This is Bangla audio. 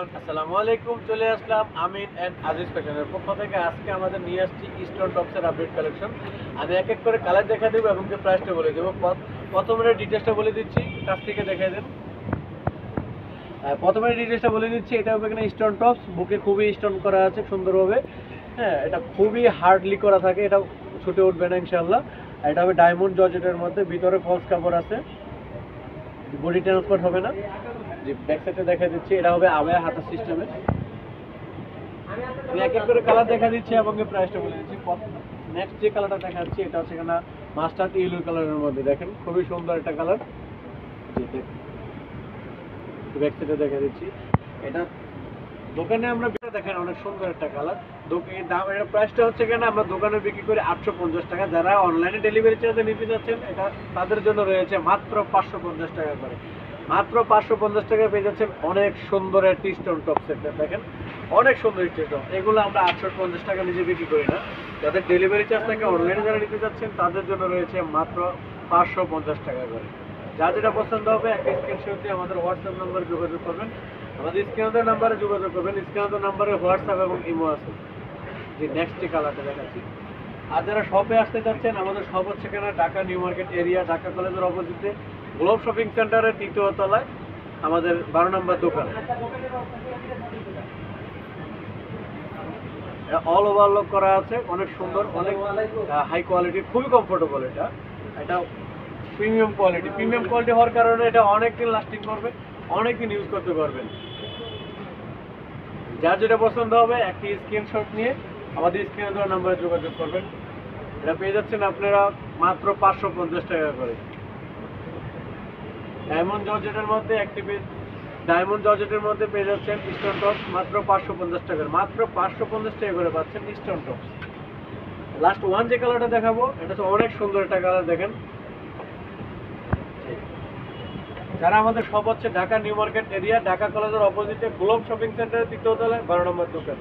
আসসালামু আলাইকুম, চলে আসলাম আমিন এন্ড আজিজ ফ্যাশনের পক্ষ থেকে। আজকে আমাদের নিয়ে আসছি স্টোন টপসের আপডেট কালেকশন। আমি এক এক করে কালার দেখা দেবো এবং প্রাইসটা বলে দেবো। প্রথমে ডিটেলসটা বলে দিচ্ছি, কাছ থেকে দেখাই দেন। প্রথমে ডিটেলসটা বলে দিচ্ছি, এটা হবে এখানে স্টোন টপস, বুকে খুবই স্টোন করা আছে সুন্দরভাবে। হ্যাঁ, এটা খুবই হার্ডলি করা থাকে, এটা ছুটে উঠবে না ইনশাল্লাহ। এটা হবে ডায়মন্ড জর্জেটের মধ্যে, ভিতরে ফলস কাপড় আছে, বডি ট্রান্সফার হবে না। যে ব্যাক সাইডে দেখা দিচ্ছি, এটা হবে আবায়া হাতা সিস্টেমে। আমি এক এক করে কালার দেখা দিচ্ছি এবং প্রাইসটা বলে দিচ্ছি। নেক্সট যে কালারটা দেখাচ্ছি, এটা হচ্ছে এখানে মাস্টার্ড ইয়েলো কালারের মধ্যে, দেখেন খুবই সুন্দর একটা কালার। ব্যাক সাইডে দেখা দিচ্ছি, এটা দোকানে আমরা দেখেন অনেক সুন্দর একটা কালার। দাম, এর প্রাইসটা হচ্ছে কেন, আমরা দোকানে বিক্রি করি 850 টাকা। যারা অনলাইনে ডেলিভারি চার্জে নিতে যাচ্ছেন, এটা তাদের জন্য রয়েছে মাত্র 550 টাকা করে। মাত্র 550 টাকা পেয়ে যাচ্ছেন অনেক সুন্দর একটি স্টোন টপ সেট। দেখেন অনেক সুন্দর স্টোন টপ, এগুলো আমরা 850 টাকা নিজে বিক্রি করি না। যাদের ডেলিভারি চার্জ থাকে, অনলাইনে যারা নিতে যাচ্ছেন, তাদের জন্য রয়েছে মাত্র 550 টাকা করে। যা যেটা পছন্দ হবে একটা স্ক্রিনশট দিয়ে আমাদের হোয়াটসঅ্যাপ নাম্বারে যোগাযোগ করবেন। আমাদের স্ক্রিনের নাম্বারে যোগাযোগ করবেন, স্ক্রিনের নাম্বারে হোয়াটসঅ্যাপ এবং ইমো আছে। যে নেক্সট যে কালারটা দেখাচ্ছি। আর যারা শপে আসতে চাচ্ছেন, আমাদের শপ হচ্ছে এখানে Dhaka new market area, Dhaka কলেজের অপোজিটে গ্লোব শপিং সেন্টারের 3য় তলায় আমাদের 12 নম্বর দোকান। অল ওভারলক করা আছে, অনেক সুন্দর, অনেক হাই কোয়ালিটি, খুবই কমফোর্টেবল। এটা প্রিমিয়াম কোয়ালিটি হওয়ার কারণে এটা অনেক দিন লাস্টিং করবে, অনেক দিন ইউজ করতে পারবেন। যার যেটা পছন্দ হবে একটি স্ক্রিনশট নিয়ে আমাদের স্ক্রিনে দেওয়া নাম্বারে যোগাযোগ করবেন। এটা পেয়ে যাচ্ছেন আপনারা মাত্র 550 টাকা করে। ডায়মন্ড জর্জেটের মধ্যে পেয়ে যাচ্ছেন স্টোন টপস মাত্র 550 টাকার। মাত্র 550 টাকা করে পাচ্ছেন স্টোন টপস। লাস্ট ওয়ান যে কালারটা দেখাবো, এটা তো অনেক সুন্দর একটা কালার। দেখেন, যারা আমাদের শপ হচ্ছে Dhaka new market area, Dhaka কলেজের অপোজিটে গ্লোব শপিং সেন্টারের 3য় তলায় 12 নম্বর দোকান।